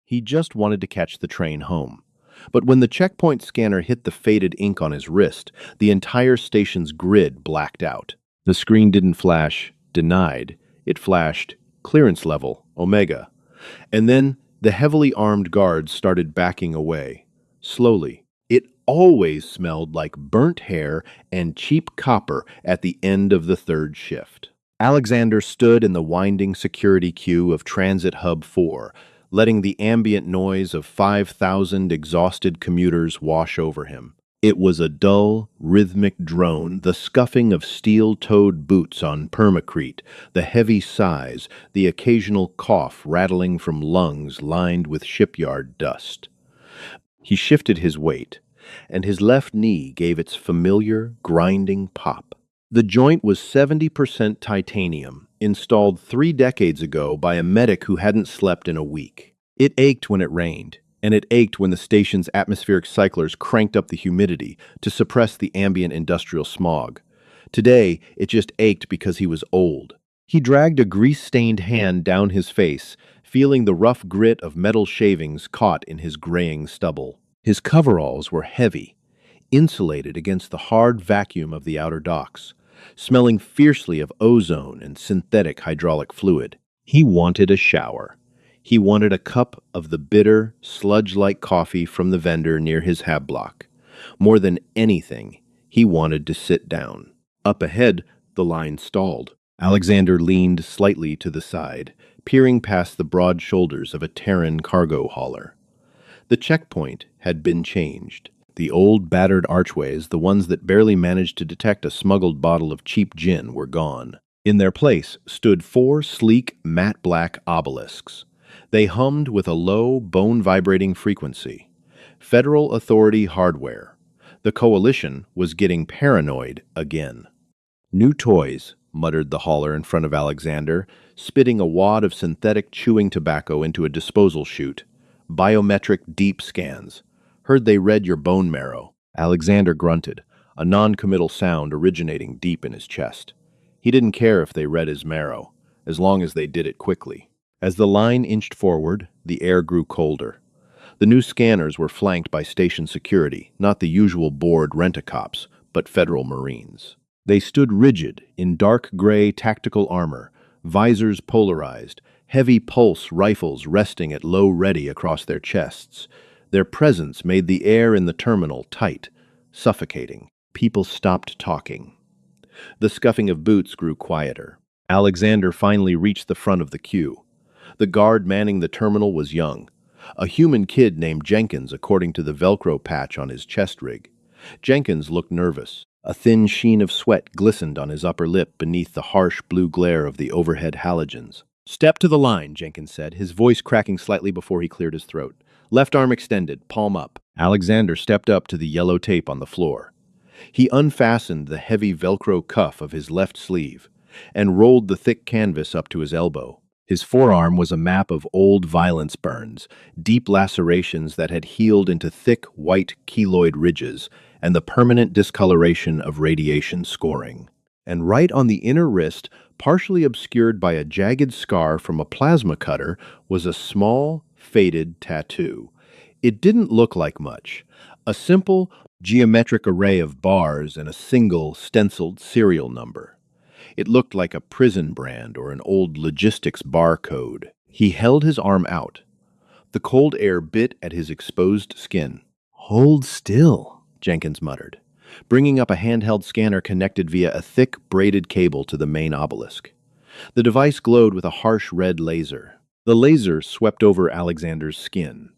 He just wanted to catch the train home. But when the checkpoint scanner hit the faded ink on his wrist, the entire station's grid blacked out. The screen didn't flash "denied." It flashed "clearance level, Omega." And then the heavily armed guards started backing away. Slowly. It always smelled like burnt hair and cheap copper at the end of the third shift. Alexander stood in the winding security queue of Transit Hub 4, letting the ambient noise of 5,000 exhausted commuters wash over him. It was a dull, rhythmic drone, the scuffing of steel-toed boots on permacrete, the heavy sighs, the occasional cough rattling from lungs lined with shipyard dust. He shifted his weight, and his left knee gave its familiar, grinding pop. The joint was 70% titanium, installed 3 decades ago by a medic who hadn't slept in a week. It ached when it rained, and it ached when the station's atmospheric cyclers cranked up the humidity to suppress the ambient industrial smog. Today, it just ached because he was old. He dragged a grease-stained hand down his face, feeling the rough grit of metal shavings caught in his graying stubble. His coveralls were heavy, insulated against the hard vacuum of the outer docks, smelling fiercely of ozone and synthetic hydraulic fluid. He wanted a shower. He wanted a cup of the bitter, sludge-like coffee from the vendor near his hab block. More than anything, he wanted to sit down. Up ahead, the line stalled. Alexander leaned slightly to the side, peering past the broad shoulders of a Terran cargo hauler. The checkpoint had been changed. The old, battered archways, the ones that barely managed to detect a smuggled bottle of cheap gin, were gone. In their place stood 4 sleek, matte-black obelisks. They hummed with a low, bone-vibrating frequency. Federal Authority hardware. The Coalition was getting paranoid again. "New toys," muttered the hauler in front of Alexander, spitting a wad of synthetic chewing tobacco into a disposal chute. "Biometric deep scans. Heard they read your bone marrow." Alexander grunted, a non-committal sound originating deep in his chest. He didn't care if they read his marrow, as long as they did it quickly. As the line inched forward, the air grew colder. The new scanners were flanked by station security, not the usual bored rent-a-cops, but Federal Marines. They stood rigid, in dark gray tactical armor, visors polarized, heavy pulse rifles resting at low ready across their chests. Their presence made the air in the terminal tight, suffocating. People stopped talking. The scuffing of boots grew quieter. Alexander finally reached the front of the queue. The guard manning the terminal was young, a human kid named Jenkins, according to the Velcro patch on his chest rig. Jenkins looked nervous. A thin sheen of sweat glistened on his upper lip beneath the harsh blue glare of the overhead halogens. "Step to the line," Jenkins said, his voice cracking slightly before he cleared his throat. "Left arm extended, palm up." Alexander stepped up to the yellow tape on the floor. He unfastened the heavy Velcro cuff of his left sleeve and rolled the thick canvas up to his elbow. His forearm was a map of old violence burns, deep lacerations that had healed into thick, white keloid ridges, and the permanent discoloration of radiation scoring. And right on the inner wrist, partially obscured by a jagged scar from a plasma cutter, was a small, faded tattoo. It didn't look like much. A simple, geometric array of bars and a single, stenciled serial number. It looked like a prison brand or an old logistics barcode. He held his arm out. The cold air bit at his exposed skin. "Hold still," Jenkins muttered, bringing up a handheld scanner connected via a thick, braided cable to the main obelisk. The device glowed with a harsh red laser. The laser swept over Alexander's skin.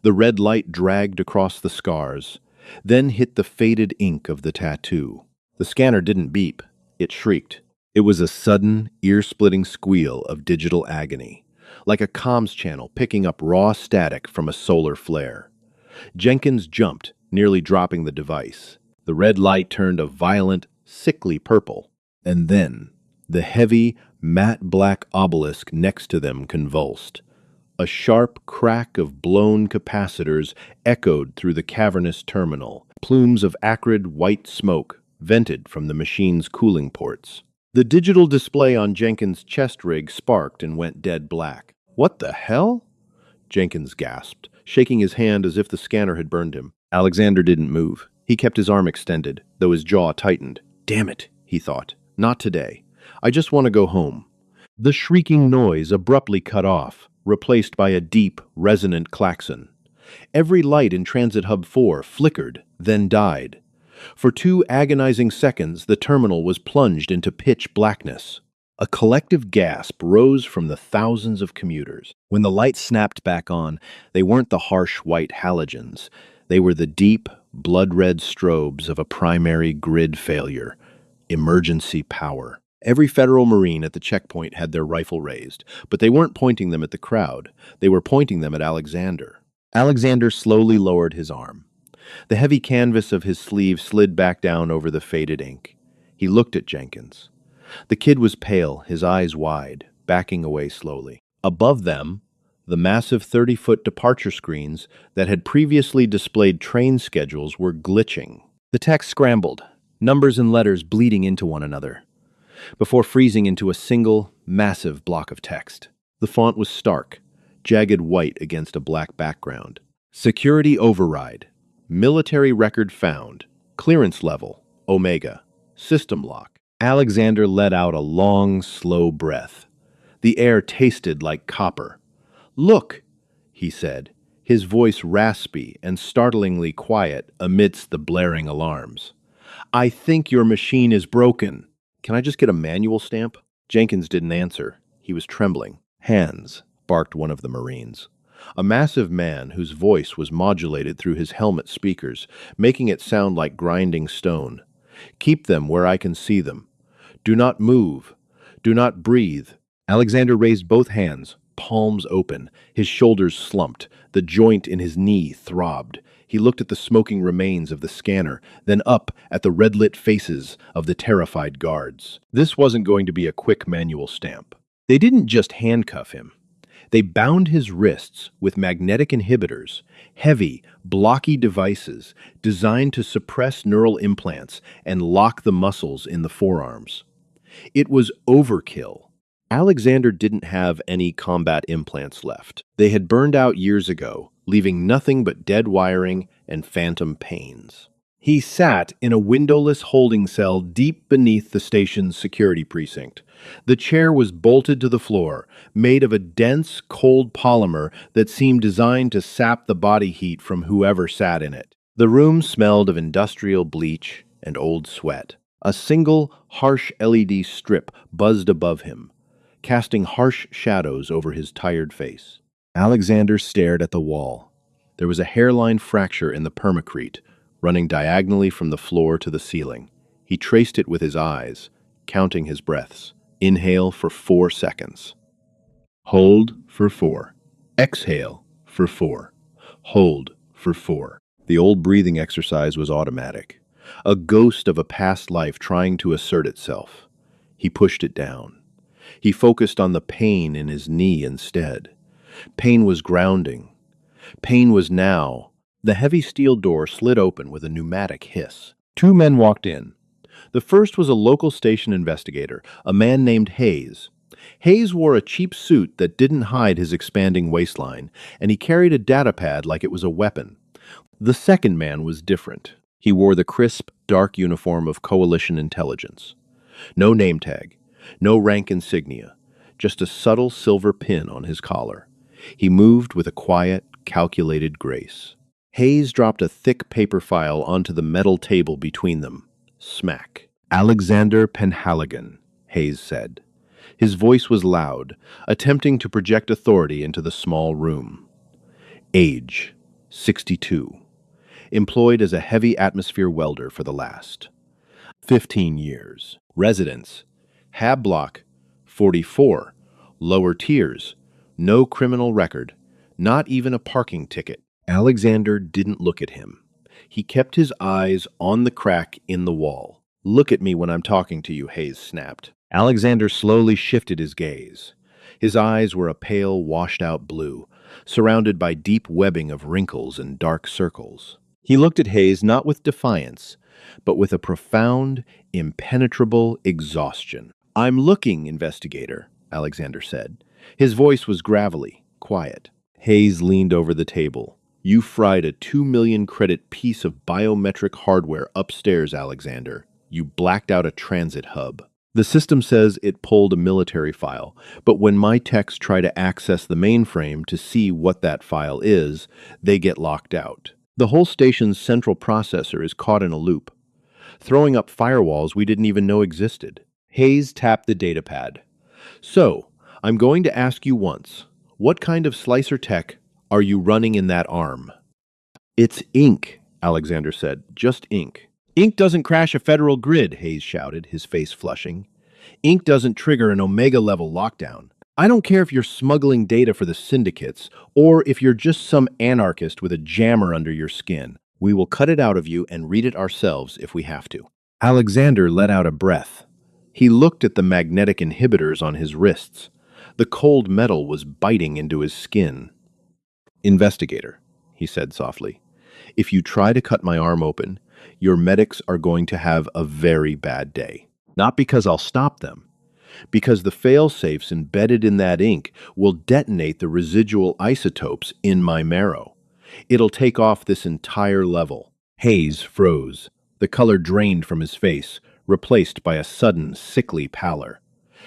The red light dragged across the scars, then hit the faded ink of the tattoo. The scanner didn't beep. It shrieked. It was a sudden, ear-splitting squeal of digital agony, like a comms channel picking up raw static from a solar flare. Jenkins jumped, nearly dropping the device. The red light turned a violent, sickly purple, and then the heavy, matte black obelisk next to them convulsed. A sharp crack of blown capacitors echoed through the cavernous terminal. Plumes of acrid white smoke vented from the machine's cooling ports. The digital display on Jenkins' chest rig sparked and went dead black. "What the hell?" Jenkins gasped, shaking his hand as if the scanner had burned him. Alexander didn't move. He kept his arm extended, though his jaw tightened. Damn it, he thought. Not today. I just want to go home. The shrieking noise abruptly cut off, replaced by a deep, resonant klaxon. Every light in Transit Hub 4 flickered, then died. For 2 agonizing seconds, the terminal was plunged into pitch blackness. A collective gasp rose from the thousands of commuters. When the lights snapped back on, they weren't the harsh white halogens. They were the deep, blood-red strobes of a primary grid failure. Emergency power. Every Federal Marine at the checkpoint had their rifle raised, but they weren't pointing them at the crowd. They were pointing them at Alexander. Alexander slowly lowered his arm. The heavy canvas of his sleeve slid back down over the faded ink. He looked at Jenkins. The kid was pale, his eyes wide, backing away slowly. Above them, the massive 30-foot departure screens that had previously displayed train schedules were glitching. The text scrambled, numbers and letters bleeding into one another, before freezing into a single, massive block of text. The font was stark, jagged white against a black background. Security override. Military record found. Clearance level, Omega. System lock. Alexander let out a long, slow breath. The air tasted like copper. "Look," he said, his voice raspy and startlingly quiet amidst the blaring alarms. "I think your machine is broken. Can I just get a manual stamp?" Jenkins didn't answer. He was trembling. "Hands," barked one of the Marines. A massive man whose voice was modulated through his helmet speakers, making it sound like grinding stone. "Keep them where I can see them. Do not move. Do not breathe." Alexander raised both hands, palms open. His shoulders slumped. The joint in his knee throbbed. He looked at the smoking remains of the scanner, then up at the red-lit faces of the terrified guards. This wasn't going to be a quick manual stamp. They didn't just handcuff him. They bound his wrists with magnetic inhibitors, heavy, blocky devices designed to suppress neural implants and lock the muscles in the forearms. It was overkill. Alexander didn't have any combat implants left. They had burned out years ago, leaving nothing but dead wiring and phantom pains. He sat in a windowless holding cell deep beneath the station's security precinct. The chair was bolted to the floor, made of a dense, cold polymer that seemed designed to sap the body heat from whoever sat in it. The room smelled of industrial bleach and old sweat. A single, harsh LED strip buzzed above him, casting harsh shadows over his tired face. Alexander stared at the wall. There was a hairline fracture in the permacrete, running diagonally from the floor to the ceiling. He traced it with his eyes, counting his breaths. Inhale for 4 seconds. Hold for 4. Exhale for 4. Hold for 4. The old breathing exercise was automatic, a ghost of a past life trying to assert itself. He pushed it down. He focused on the pain in his knee instead. Pain was grounding. Pain was now. The heavy steel door slid open with a pneumatic hiss. 2 men walked in. The first was a local station investigator, a man named Hayes. Hayes wore a cheap suit that didn't hide his expanding waistline, and he carried a data pad like it was a weapon. The second man was different. He wore the crisp, dark uniform of Coalition Intelligence. No name tag, no rank insignia, just a subtle silver pin on his collar. He moved with a quiet, calculated grace. Hayes dropped a thick paper file onto the metal table between them. Smack. "Alexander Penhaligon," Hayes said. His voice was loud, attempting to project authority into the small room. Age, 62. Employed as a heavy atmosphere welder for the last 15 years. Residence, Hab Block, 44. Lower tiers, no criminal record, not even a parking ticket. Alexander didn't look at him. He kept his eyes on the crack in the wall. "Look at me when I'm talking to you," Hayes snapped. Alexander slowly shifted his gaze. His eyes were a pale, washed-out blue, surrounded by deep webbing of wrinkles and dark circles. He looked at Hayes not with defiance, but with a profound, impenetrable exhaustion. "I'm looking, investigator," Alexander said. His voice was gravelly, quiet. Hayes leaned over the table. You fried a 2 million credit piece of biometric hardware upstairs, Alexander. You blacked out a transit hub. The system says it pulled a military file, but when my techs try to access the mainframe to see what that file is, they get locked out. The whole station's central processor is caught in a loop, throwing up firewalls we didn't even know existed. Hayes tapped the datapad. So, I'm going to ask you once, what kind of slicer tech are you running in that arm? It's ink, Alexander said. Just ink. Ink doesn't crash a federal grid, Hayes shouted, his face flushing. Ink doesn't trigger an Omega-level lockdown. I don't care if you're smuggling data for the syndicates, or if you're just some anarchist with a jammer under your skin. We will cut it out of you and read it ourselves if we have to. Alexander let out a breath. He looked at the magnetic inhibitors on his wrists. The cold metal was biting into his skin. Investigator, he said softly, if you try to cut my arm open, your medics are going to have a very bad day. Not because I'll stop them, because the fail-safes embedded in that ink will detonate the residual isotopes in my marrow. It'll take off this entire level. Hayes froze. The color drained from his face, replaced by a sudden, sickly pallor.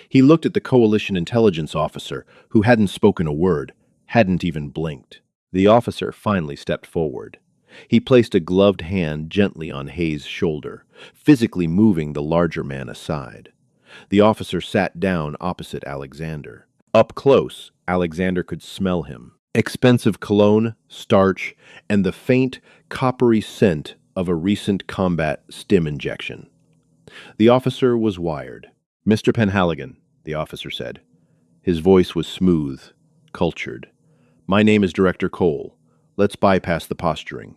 He looked at the Coalition intelligence officer, who hadn't spoken a word, hadn't even blinked. The officer finally stepped forward. He placed a gloved hand gently on Hayes' shoulder, physically moving the larger man aside. The officer sat down opposite Alexander. Up close, Alexander could smell him. Expensive cologne, starch, and the faint, coppery scent of a recent combat stim injection. The officer was wired. Mr. Penhaligon, the officer said. His voice was smooth, cultured. My name is Director Cole. Let's bypass the posturing.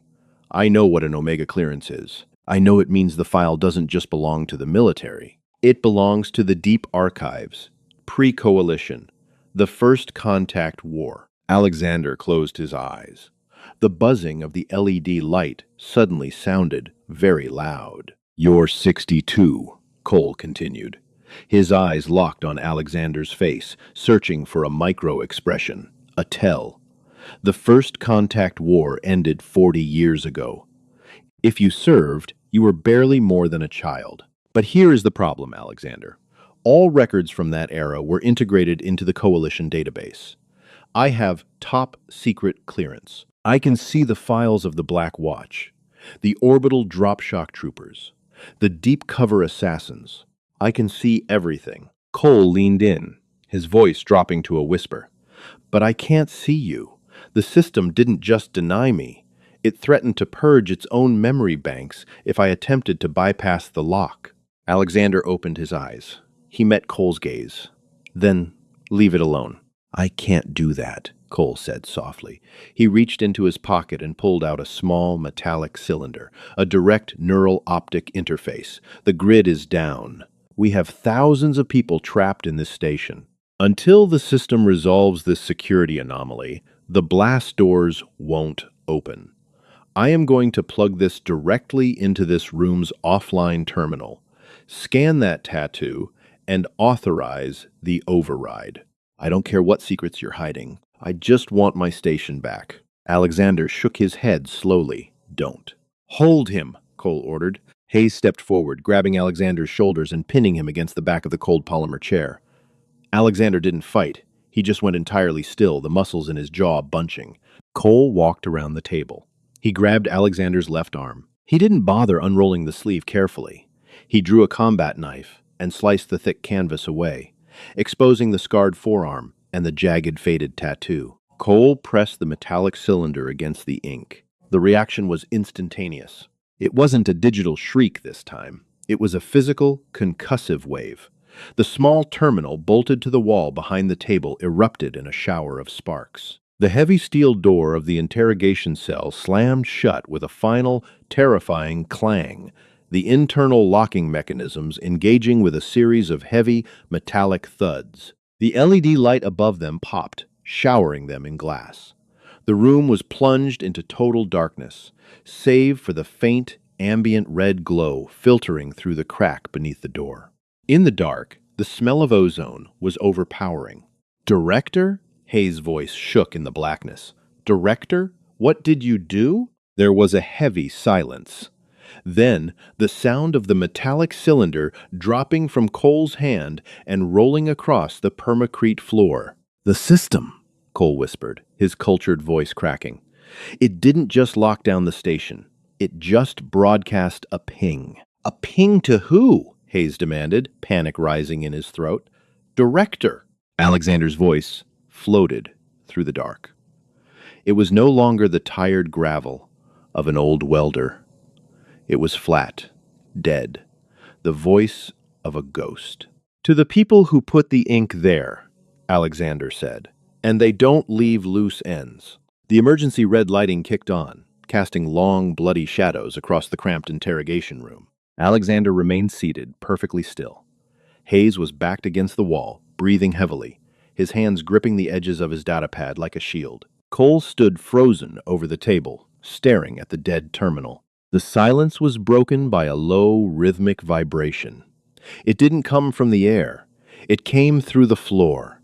I know what an Omega clearance is. I know it means the file doesn't just belong to the military. It belongs to the deep archives, pre-coalition, the first contact war. Alexander closed his eyes. The buzzing of the LED light suddenly sounded very loud. You're 62, Cole continued. His eyes locked on Alexander's face, searching for a micro-expression, a tell. The first contact war ended 40 years ago. If you served, you were barely more than a child. But here is the problem, Alexander. All records from that era were integrated into the Coalition database. I have top-secret clearance. I can see the files of the Black Watch, the orbital drop shock troopers, the deep cover assassins. I can see everything. Cole leaned in, his voice dropping to a whisper. But I can't see you. The system didn't just deny me. It threatened to purge its own memory banks if I attempted to bypass the lock. Alexander opened his eyes. He met Cole's gaze. Then, leave it alone. I can't do that, Cole said softly. He reached into his pocket and pulled out a small metallic cylinder, a direct neural optic interface. The grid is down. We have thousands of people trapped in this station. Until the system resolves this security anomaly, the blast doors won't open. I am going to plug this directly into this room's offline terminal, scan that tattoo, and authorize the override. I don't care what secrets you're hiding. I just want my station back. Alexander shook his head slowly. Don't. Hold him, Cole ordered. Hayes stepped forward, grabbing Alexander's shoulders and pinning him against the back of the cold polymer chair. Alexander didn't fight. He just went entirely still, the muscles in his jaw bunching. Cole walked around the table. He grabbed Alexander's left arm. He didn't bother unrolling the sleeve carefully. He drew a combat knife and sliced the thick canvas away, exposing the scarred forearm and the jagged, faded tattoo. Cole pressed the metallic cylinder against the ink. The reaction was instantaneous. It wasn't a digital shriek this time. It was a physical, concussive wave. The small terminal bolted to the wall behind the table erupted in a shower of sparks. The heavy steel door of the interrogation cell slammed shut with a final, terrifying clang, the internal locking mechanisms engaging with a series of heavy, metallic thuds. The LED light above them popped, showering them in glass. The room was plunged into total darkness, save for the faint, ambient red glow filtering through the crack beneath the door. In the dark, the smell of ozone was overpowering. Director? Hayes' voice shook in the blackness. Director, what did you do? There was a heavy silence. Then, the sound of the metallic cylinder dropping from Cole's hand and rolling across the permacrete floor. The system, Cole whispered, his cultured voice cracking. It didn't just lock down the station. It just broadcast a ping. A ping to who? Hayes demanded, panic rising in his throat. Director. Alexander's voice floated through the dark. It was no longer the tired gravel of an old welder. It was flat, dead, the voice of a ghost. To the people who put the ink there, Alexander said, and they don't leave loose ends. The emergency red lighting kicked on, casting long, bloody shadows across the cramped interrogation room. Alexander remained seated, perfectly still. Hayes was backed against the wall, breathing heavily, his hands gripping the edges of his datapad like a shield. Cole stood frozen over the table, staring at the dead terminal. The silence was broken by a low, rhythmic vibration. It didn't come from the air. It came through the floor.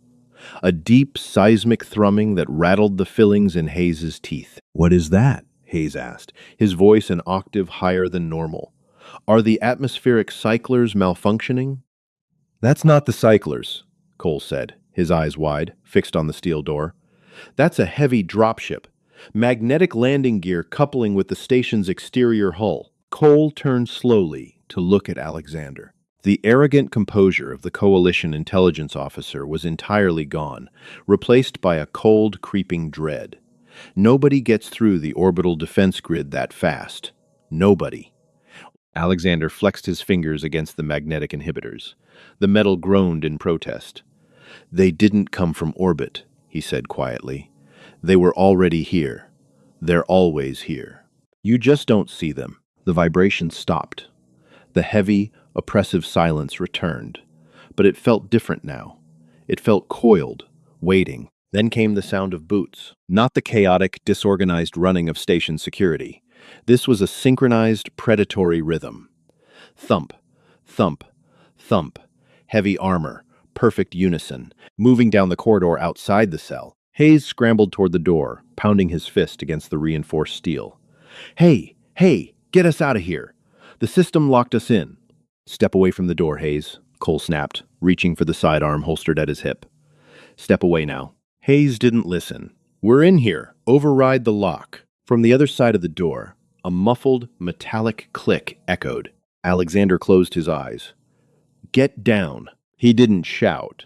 A deep, seismic thrumming that rattled the fillings in Hayes's teeth. "What is that?" Hayes asked, his voice an octave higher than normal. "Are the atmospheric cyclers malfunctioning?" "That's not the cyclers," Cole said, his eyes wide, fixed on the steel door. "That's a heavy dropship. Magnetic landing gear coupling with the station's exterior hull." Cole turned slowly to look at Alexander. The arrogant composure of the Coalition intelligence officer was entirely gone, replaced by a cold, creeping dread. Nobody gets through the orbital defense grid that fast. Nobody. Alexander flexed his fingers against the magnetic inhibitors. The metal groaned in protest. "They didn't come from orbit," he said quietly. "They were already here. They're always here. You just don't see them." The vibration stopped. The heavy, oppressive silence returned. But it felt different now. It felt coiled, waiting. Then came the sound of boots. Not the chaotic, disorganized running of station security. This was a synchronized, predatory rhythm. Thump, thump, thump. Heavy armor, perfect unison, moving down the corridor outside the cell. Hayes scrambled toward the door, pounding his fist against the reinforced steel. Hey, get us out of here. The system locked us in." "Step away from the door, Hayes," Cole snapped, reaching for the sidearm holstered at his hip. "Step away now." Hayes didn't listen. "We're in here. Override the lock." From the other side of the door, a muffled, metallic click echoed. Alexander closed his eyes. "Get down." He didn't shout.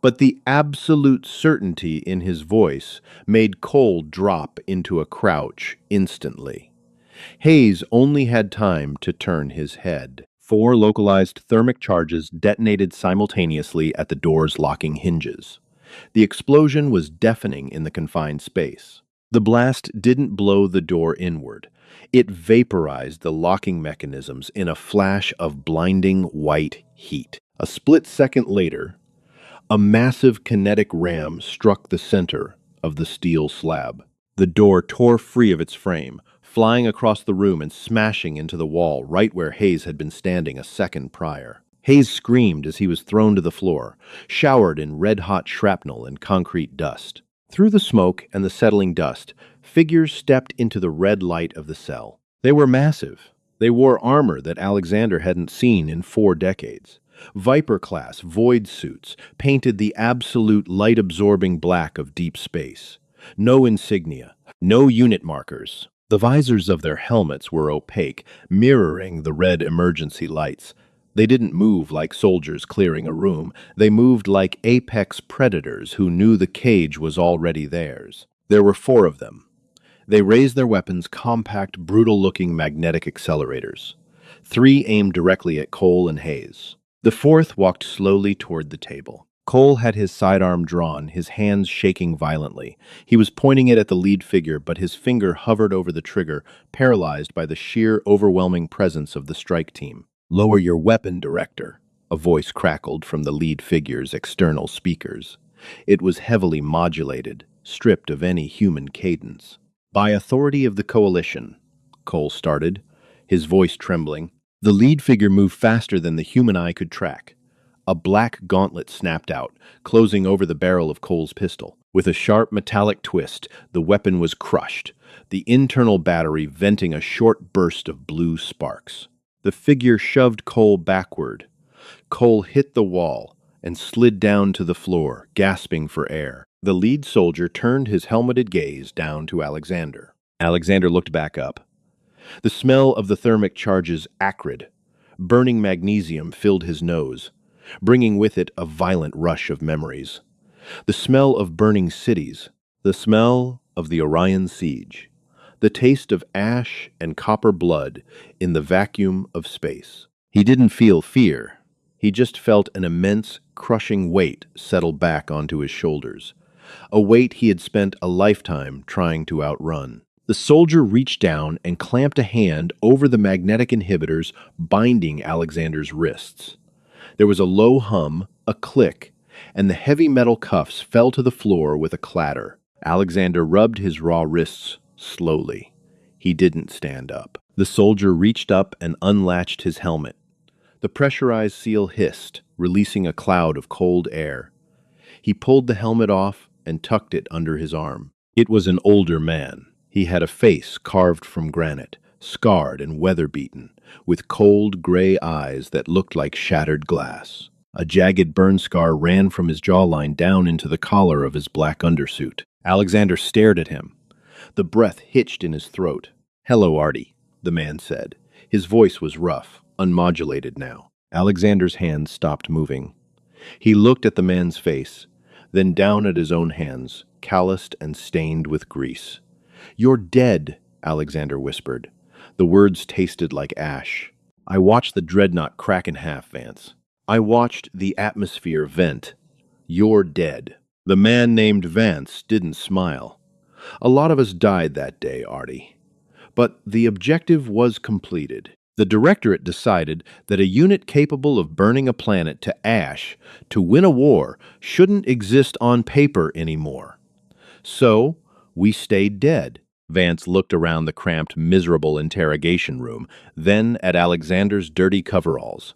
But the absolute certainty in his voice made Cole drop into a crouch instantly. Hayes only had time to turn his head. 4 localized thermic charges detonated simultaneously at the door's locking hinges. The explosion was deafening in the confined space. The blast didn't blow the door inward. It vaporized the locking mechanisms in a flash of blinding white heat. A split second later, a massive kinetic ram struck the center of the steel slab. The door tore free of its frame, flying across the room and smashing into the wall right where Hayes had been standing a second prior. Hayes screamed as he was thrown to the floor, showered in red-hot shrapnel and concrete dust. Through the smoke and the settling dust, figures stepped into the red light of the cell. They were massive. They wore armor that Alexander hadn't seen in 4 decades. Viper-class void suits painted the absolute light-absorbing black of deep space. No insignia, no unit markers. The visors of their helmets were opaque, mirroring the red emergency lights. They didn't move like soldiers clearing a room. They moved like apex predators who knew the cage was already theirs. There were 4 of them. They raised their weapons, compact, brutal-looking magnetic accelerators. 3 aimed directly at Cole and Hayes. The 4th walked slowly toward the table. Cole had his sidearm drawn, his hands shaking violently. He was pointing it at the lead figure, but his finger hovered over the trigger, paralyzed by the sheer, overwhelming presence of the strike team. "Lower your weapon, Director," a voice crackled from the lead figure's external speakers. It was heavily modulated, stripped of any human cadence. "By authority of the Coalition," Cole started, his voice trembling. The lead figure moved faster than the human eye could track. A black gauntlet snapped out, closing over the barrel of Cole's pistol. With a sharp metallic twist, the weapon was crushed, the internal battery venting a short burst of blue sparks. The figure shoved Cole backward. Cole hit the wall and slid down to the floor, gasping for air. The lead soldier turned his helmeted gaze down to Alexander. Alexander looked back up. The smell of the thermic charges acrid. Burning magnesium filled his nose, bringing with it a violent rush of memories. The smell of burning cities, the smell of the Orion siege, the taste of ash and copper blood in the vacuum of space. He didn't feel fear. He just felt an immense, crushing weight settle back onto his shoulders, a weight he had spent a lifetime trying to outrun. The soldier reached down and clamped a hand over the magnetic inhibitors binding Alexander's wrists. There was a low hum, a click, and the heavy metal cuffs fell to the floor with a clatter. Alexander rubbed his raw wrists slowly. He didn't stand up. The soldier reached up and unlatched his helmet. The pressurized seal hissed, releasing a cloud of cold air. He pulled the helmet off and tucked it under his arm. It was an older man. He had a face carved from granite, scarred and weather-beaten, with cold gray eyes that looked like shattered glass. A jagged burn scar ran from his jawline down into the collar of his black undersuit. Alexander stared at him. The breath hitched in his throat. "Hello, Artie," the man said. His voice was rough, unmodulated now. Alexander's hands stopped moving. He looked at the man's face, then down at his own hands, calloused and stained with grease. "You're dead," Alexander whispered. The words tasted like ash. "I watched the dreadnought crack in half, Vance. I watched the atmosphere vent. You're dead." The man named Vance didn't smile. "A lot of us died that day, Artie. But the objective was completed. The Directorate decided that a unit capable of burning a planet to ash to win a war shouldn't exist on paper anymore. So, we stayed dead." Vance looked around the cramped, miserable interrogation room, then at Alexander's dirty coveralls.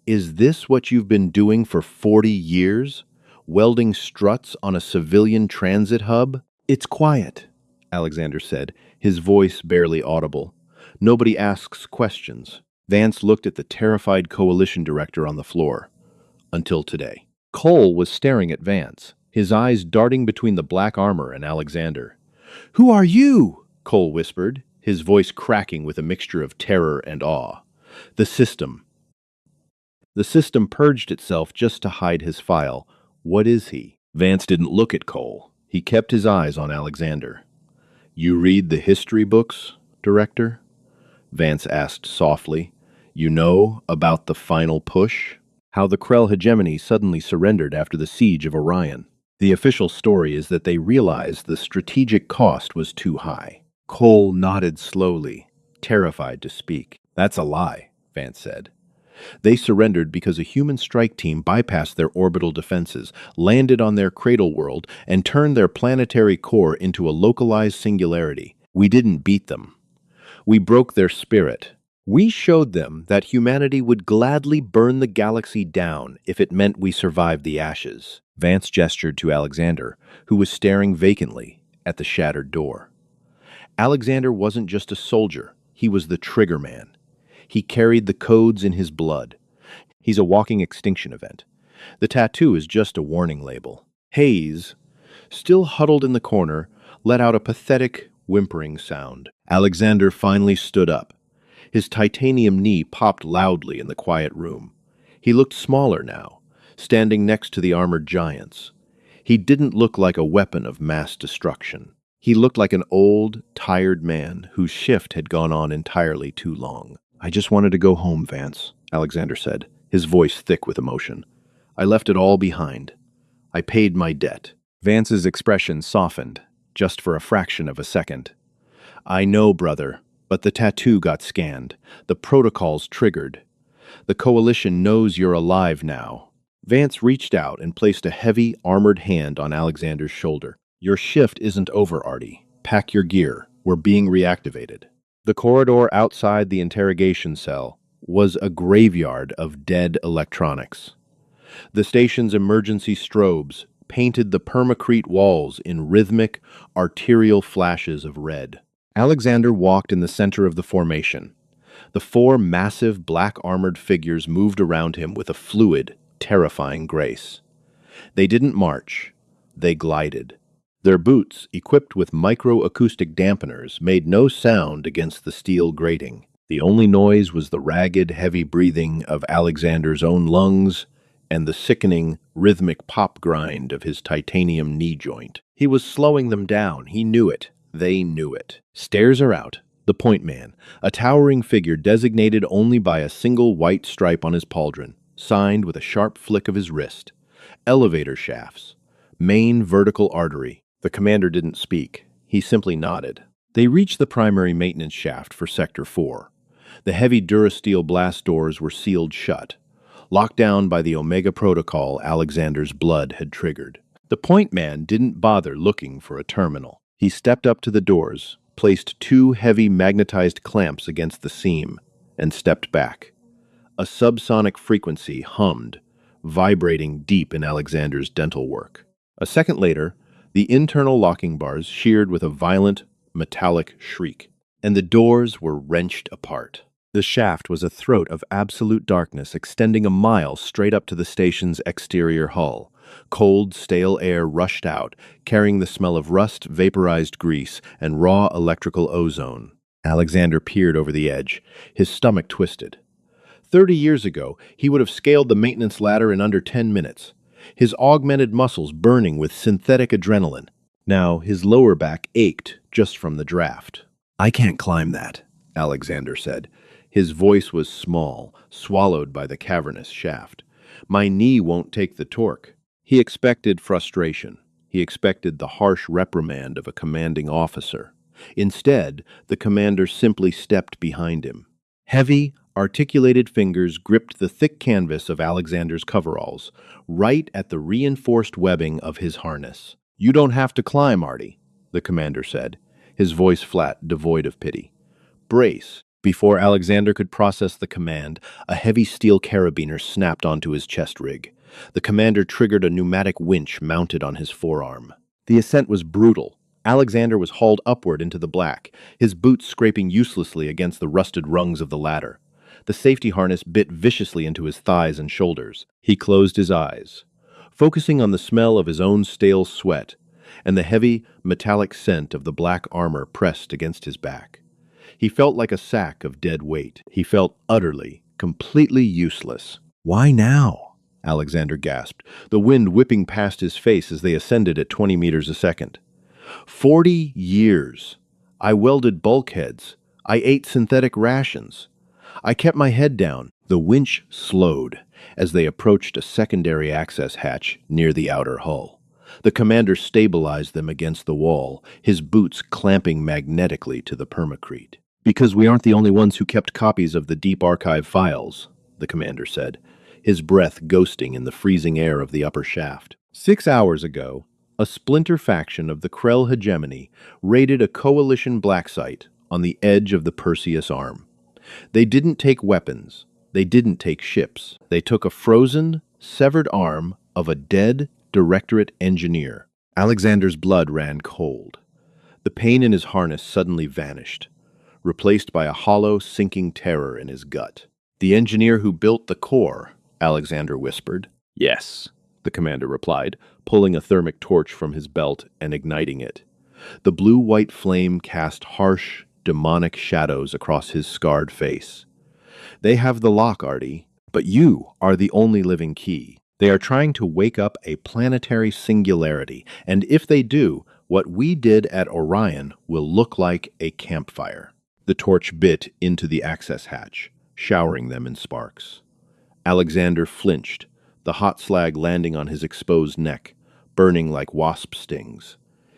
"Is this what you've been doing for 40 years? Welding struts on a civilian transit hub?" "It's quiet," Alexander said, his voice barely audible. "Nobody asks questions." Vance looked at the terrified coalition director on the floor. Until today. Cole was staring at Vance, his eyes darting between the black armor and Alexander. "Who are you?" Cole whispered, his voice cracking with a mixture of terror and awe. "The system." The system purged itself just to hide his file. "What is he?" Vance didn't look at Cole. He kept his eyes on Alexander. "You read the history books, Director?" Vance asked softly. "You know about the final push? How the Krell hegemony suddenly surrendered after the siege of Orion. The official story is that they realized the strategic cost was too high." Cole nodded slowly, terrified to speak. "That's a lie," Vance said. "They surrendered because a human strike team bypassed their orbital defenses, landed on their cradle world, and turned their planetary core into a localized singularity. We didn't beat them. We broke their spirit. We showed them that humanity would gladly burn the galaxy down if it meant we survived the ashes." Vance gestured to Alexander, who was staring vacantly at the shattered door. Alexander wasn't just a soldier, he was the trigger man. He carried the codes in his blood. He's a walking extinction event. The tattoo is just a warning label. Hayes, still huddled in the corner, let out a pathetic, whimpering sound. Alexander finally stood up. His titanium knee popped loudly in the quiet room. He looked smaller now, standing next to the armored giants. He didn't look like a weapon of mass destruction. He looked like an old, tired man whose shift had gone on entirely too long. "I just wanted to go home, Vance," Alexander said, his voice thick with emotion. "I left it all behind. I paid my debt." Vance's expression softened, just for a fraction of a second. "I know, brother, but the tattoo got scanned. The protocols triggered. The Coalition knows you're alive now." Vance reached out and placed a heavy, armored hand on Alexander's shoulder. "Your shift isn't over, Artie. Pack your gear. We're being reactivated." The corridor outside the interrogation cell was a graveyard of dead electronics. The station's emergency strobes, painted the permacrete walls in rhythmic, arterial flashes of red. Alexander walked in the center of the formation. The four massive black-armored figures moved around him with a fluid, terrifying grace. They didn't march. They glided. Their boots, equipped with microacoustic dampeners, made no sound against the steel grating. The only noise was the ragged, heavy breathing of Alexander's own lungs and the sickening, rhythmic pop grind of his titanium knee joint. He was slowing them down. He knew it. They knew it. Stairs are out. The point man, a towering figure designated only by a single white stripe on his pauldron, signed with a sharp flick of his wrist. Elevator shafts. Main vertical artery. The commander didn't speak. He simply nodded. They reached the primary maintenance shaft for Sector 4. The heavy Durasteel blast doors were sealed shut, locked down by the Omega Protocol Alexander's blood had triggered. The point man didn't bother looking for a terminal. He stepped up to the doors, placed two heavy magnetized clamps against the seam, and stepped back. A subsonic frequency hummed, vibrating deep in Alexander's dental work. A second later, the internal locking bars sheared with a violent, metallic shriek, and the doors were wrenched apart. The shaft was a throat of absolute darkness extending a mile straight up to the station's exterior hull. Cold, stale air rushed out, carrying the smell of rust, vaporized grease, and raw electrical ozone. Alexander peered over the edge, his stomach twisted. 30 years ago, he would have scaled the maintenance ladder in under 10 minutes, his augmented muscles burning with synthetic adrenaline. Now, his lower back ached just from the draft. "I can't climb that," Alexander said. His voice was small, swallowed by the cavernous shaft. "My knee won't take the torque." He expected frustration. He expected the harsh reprimand of a commanding officer. Instead, the commander simply stepped behind him. Heavy, articulated fingers gripped the thick canvas of Alexander's coveralls, right at the reinforced webbing of his harness. "You don't have to climb, Artie," the commander said, his voice flat, devoid of pity. "Brace." Before Alexander could process the command, a heavy steel carabiner snapped onto his chest rig. The commander triggered a pneumatic winch mounted on his forearm. The ascent was brutal. Alexander was hauled upward into the black, his boots scraping uselessly against the rusted rungs of the ladder. The safety harness bit viciously into his thighs and shoulders. He closed his eyes, focusing on the smell of his own stale sweat and the heavy, metallic scent of the black armor pressed against his back. He felt like a sack of dead weight. He felt utterly, completely useless. "Why now?" Alexander gasped, the wind whipping past his face as they ascended at 20 meters a second. 40 years. I welded bulkheads. I ate synthetic rations. I kept my head down. The winch slowed as they approached a secondary access hatch near the outer hull. The commander stabilized them against the wall, his boots clamping magnetically to the permacrete. "Because we aren't the only ones who kept copies of the deep archive files," the commander said, his breath ghosting in the freezing air of the upper shaft. 6 hours ago, a splinter faction of the Krell hegemony raided a coalition black site on the edge of the Perseus Arm. They didn't take weapons. They didn't take ships. They took a frozen, severed arm of a dead Directorate engineer. Alexander's blood ran cold. The pain in his harness suddenly vanished, replaced by a hollow, sinking terror in his gut. "The engineer who built the core," Alexander whispered. "Yes," the commander replied, pulling a thermic torch from his belt and igniting it. The blue-white flame cast harsh, demonic shadows across his scarred face. "They have the lock, Artie, but you are the only living key. They are trying to wake up a planetary singularity, and if they do, what we did at Orion will look like a campfire." The torch bit into the access hatch, showering them in sparks. Alexander flinched, the hot slag landing on his exposed neck, burning like wasp stings.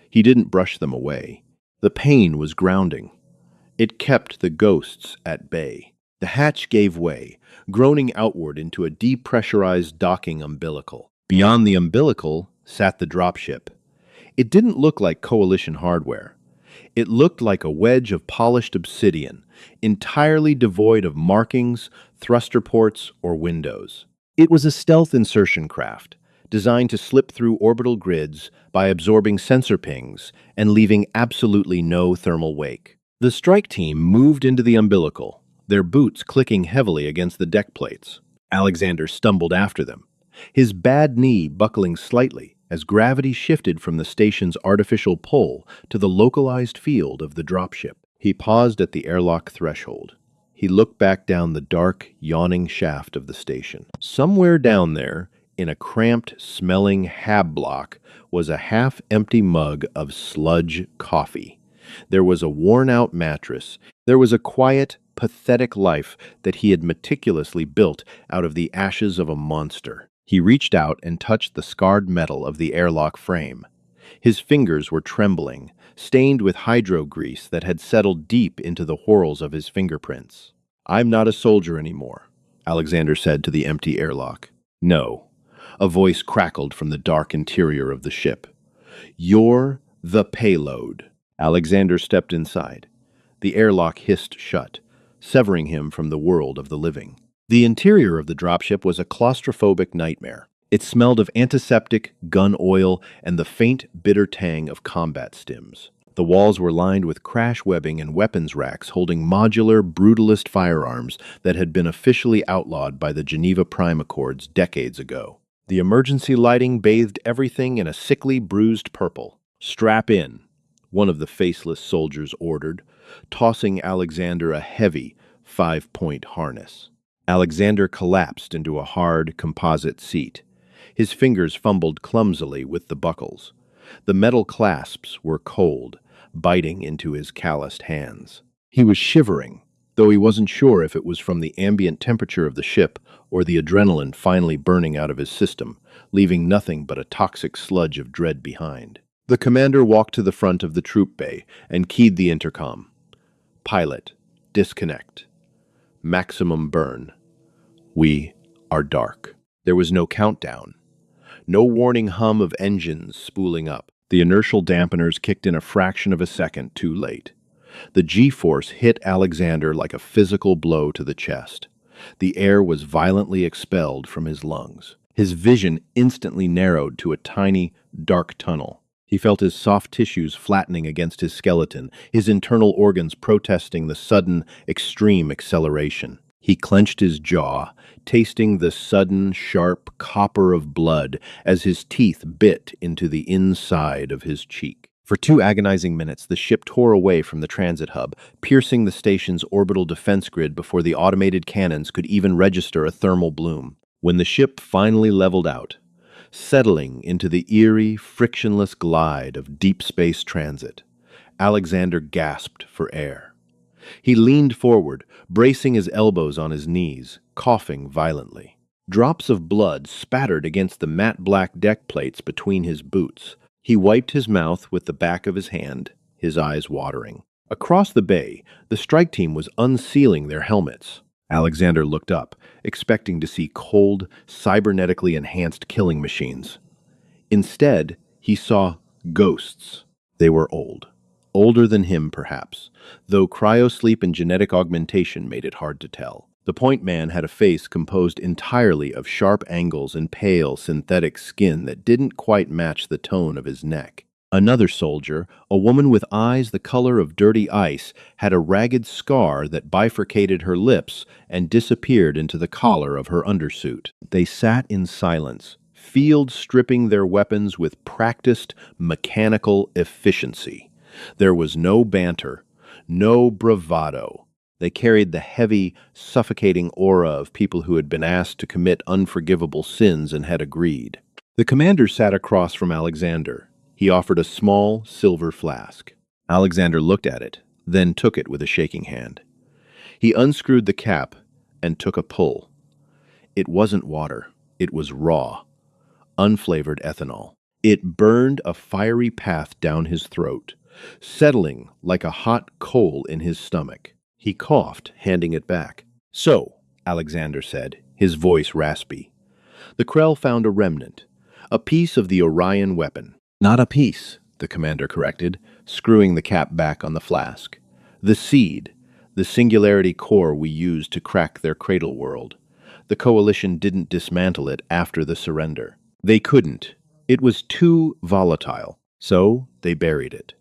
He didn't brush them away. The pain was grounding. It kept the ghosts at bay. The hatch gave way, groaning outward into a depressurized docking umbilical. Beyond the umbilical sat the dropship. It didn't look like Coalition hardware. It looked like a wedge of polished obsidian, entirely devoid of markings, thruster ports, or windows. It was a stealth insertion craft, designed to slip through orbital grids by absorbing sensor pings and leaving absolutely no thermal wake. The strike team moved into the umbilical, their boots clicking heavily against the deck plates. Alexander stumbled after them, his bad knee buckling slightly as gravity shifted from the station's artificial pull to the localized field of the dropship. He paused at the airlock threshold. He looked back down the dark, yawning shaft of the station. Somewhere down there, in a cramped, smelling hab block, was a half-empty mug of sludge coffee. There was a worn-out mattress. There was a quiet, pathetic life that he had meticulously built out of the ashes of a monster. He reached out and touched the scarred metal of the airlock frame. His fingers were trembling, stained with hydro grease that had settled deep into the whorls of his fingerprints. "I'm not a soldier anymore," Alexander said to the empty airlock. "No." A voice crackled from the dark interior of the ship. "You're the payload." Alexander stepped inside. The airlock hissed shut, severing him from the world of the living. The interior of the dropship was a claustrophobic nightmare. It smelled of antiseptic, gun oil, and the faint, bitter tang of combat stims. The walls were lined with crash webbing and weapons racks holding modular, brutalist firearms that had been officially outlawed by the Geneva Prime Accords decades ago. The emergency lighting bathed everything in a sickly, bruised purple. "Strap in," one of the faceless soldiers ordered, tossing Alexander a heavy 5-point harness. Alexander collapsed into a hard, composite seat. His fingers fumbled clumsily with the buckles. The metal clasps were cold, biting into his calloused hands. He was shivering, though he wasn't sure if it was from the ambient temperature of the ship or the adrenaline finally burning out of his system, leaving nothing but a toxic sludge of dread behind. The commander walked to the front of the troop bay and keyed the intercom. "Pilot, disconnect. Maximum burn. We are dark." There was no countdown. No warning hum of engines spooling up. The inertial dampeners kicked in a fraction of a second too late. The G-force hit Alexander like a physical blow to the chest. The air was violently expelled from his lungs. His vision instantly narrowed to a tiny, dark tunnel. He felt his soft tissues flattening against his skeleton, his internal organs protesting the sudden, extreme acceleration. He clenched his jaw, tasting the sudden, sharp copper of blood as his teeth bit into the inside of his cheek. For 2 agonizing minutes, the ship tore away from the transit hub, piercing the station's orbital defense grid before the automated cannons could even register a thermal bloom. When the ship finally leveled out, settling into the eerie, frictionless glide of deep space transit, Alexander gasped for air. He leaned forward, bracing his elbows on his knees, coughing violently. Drops of blood spattered against the matte black deck plates between his boots. He wiped his mouth with the back of his hand, his eyes watering. Across the bay, the strike team was unsealing their helmets. Alexander looked up, expecting to see cold, cybernetically enhanced killing machines. Instead, he saw ghosts. They were old. Older than him, perhaps, though cryosleep and genetic augmentation made it hard to tell. The point man had a face composed entirely of sharp angles and pale, synthetic skin that didn't quite match the tone of his neck. Another soldier, a woman with eyes the color of dirty ice, had a ragged scar that bifurcated her lips and disappeared into the collar of her undersuit. They sat in silence, field stripping their weapons with practiced, mechanical efficiency. There was no banter, no bravado. They carried the heavy, suffocating aura of people who had been asked to commit unforgivable sins and had agreed. The commander sat across from Alexander. He offered a small, silver flask. Alexander looked at it, then took it with a shaking hand. He unscrewed the cap and took a pull. It wasn't water. It was raw, unflavored ethanol. It burned a fiery path down his throat, settling like a hot coal in his stomach. He coughed, handing it back. "So," Alexander said, his voice raspy. The Krell found a remnant, a piece of the Orion weapon. "Not a piece," the commander corrected, screwing the cap back on the flask. "The seed, the singularity core we used to crack their cradle world. The Coalition didn't dismantle it after the surrender." They couldn't. It was too volatile. So they buried it,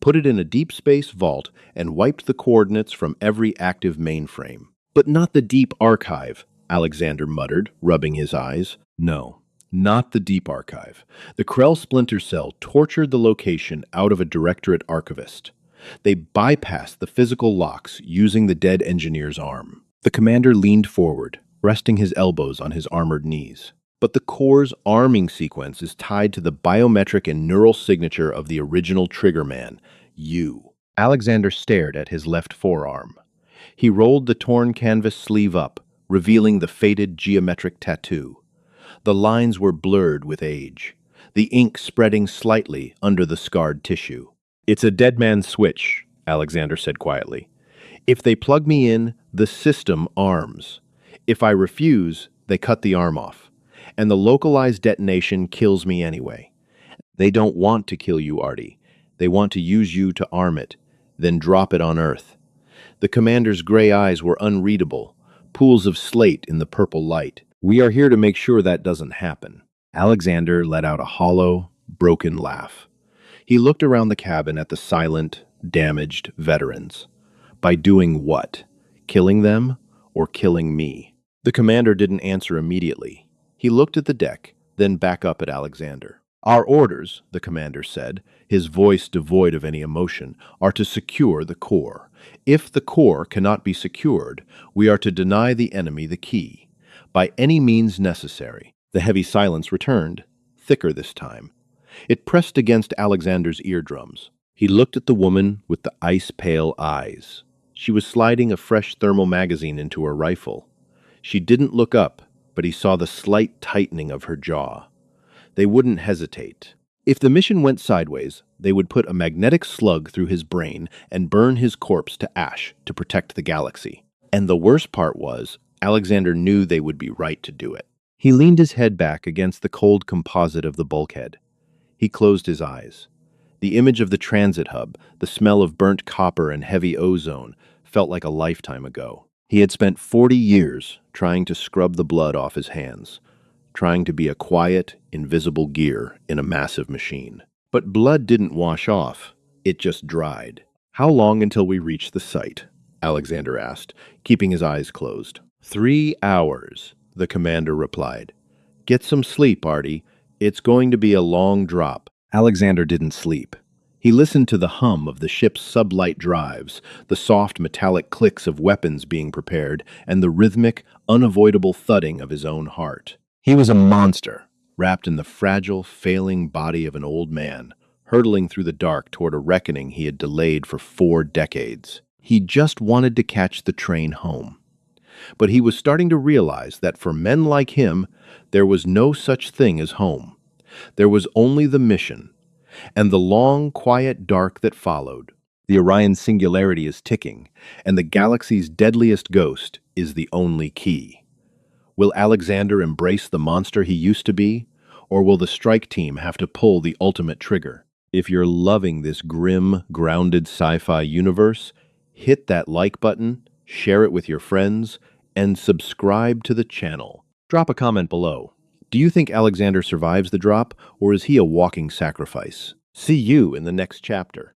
put it in a deep space vault, and wiped the coordinates from every active mainframe. But not the deep archive, Alexander muttered, rubbing his eyes. No, not the deep archive. The Krell splinter cell tortured the location out of a directorate archivist. They bypassed the physical locks using the dead engineer's arm. The commander leaned forward, resting his elbows on his armored knees. But the core's arming sequence is tied to the biometric and neural signature of the original Triggerman, you. Alexander stared at his left forearm. He rolled the torn canvas sleeve up, revealing the faded geometric tattoo. The lines were blurred with age, the ink spreading slightly under the scarred tissue. It's a dead man's switch, Alexander said quietly. If they plug me in, the system arms. If I refuse, they cut the arm off. And the localized detonation kills me anyway. They don't want to kill you, Artie. They want to use you to arm it, then drop it on Earth. The commander's gray eyes were unreadable, pools of slate in the purple light. We are here to make sure that doesn't happen. Alexander let out a hollow, broken laugh. He looked around the cabin at the silent, damaged veterans. By doing what? Killing them or killing me? The commander didn't answer immediately. He looked at the deck, then back up at Alexander. Our orders, the commander said, his voice devoid of any emotion, are to secure the core. If the core cannot be secured, we are to deny the enemy the key, by any means necessary. The heavy silence returned, thicker this time. It pressed against Alexander's eardrums. He looked at the woman with the ice-pale eyes. She was sliding a fresh thermal magazine into her rifle. She didn't look up, but he saw the slight tightening of her jaw. They wouldn't hesitate. If the mission went sideways, they would put a magnetic slug through his brain and burn his corpse to ash to protect the galaxy. And the worst part was, Alexander knew they would be right to do it. He leaned his head back against the cold composite of the bulkhead. He closed his eyes. The image of the transit hub, the smell of burnt copper and heavy ozone, felt like a lifetime ago. He had spent 40 years trying to scrub the blood off his hands, trying to be a quiet, invisible gear in a massive machine. But blood didn't wash off, it just dried. How long until we reach the site? Alexander asked, keeping his eyes closed. 3 hours, the commander replied. Get some sleep, Artie. It's going to be a long drop. Alexander didn't sleep. He listened to the hum of the ship's sublight drives, the soft metallic clicks of weapons being prepared, and the rhythmic, unavoidable thudding of his own heart. He was a monster, wrapped in the fragile, failing body of an old man, hurtling through the dark toward a reckoning he had delayed for 4 decades. He just wanted to catch the train home. But he was starting to realize that for men like him, there was no such thing as home. There was only the mission, and the long, quiet dark that followed. The Orion Singularity is ticking, and the galaxy's deadliest ghost is the only key. Will Alexander embrace the monster he used to be, or will the strike team have to pull the ultimate trigger? If you're loving this grim, grounded sci-fi universe, hit that like button, share it with your friends, and subscribe to the channel. Drop a comment below. Do you think Alexander survives the drop, or is he a walking sacrifice? See you in the next chapter.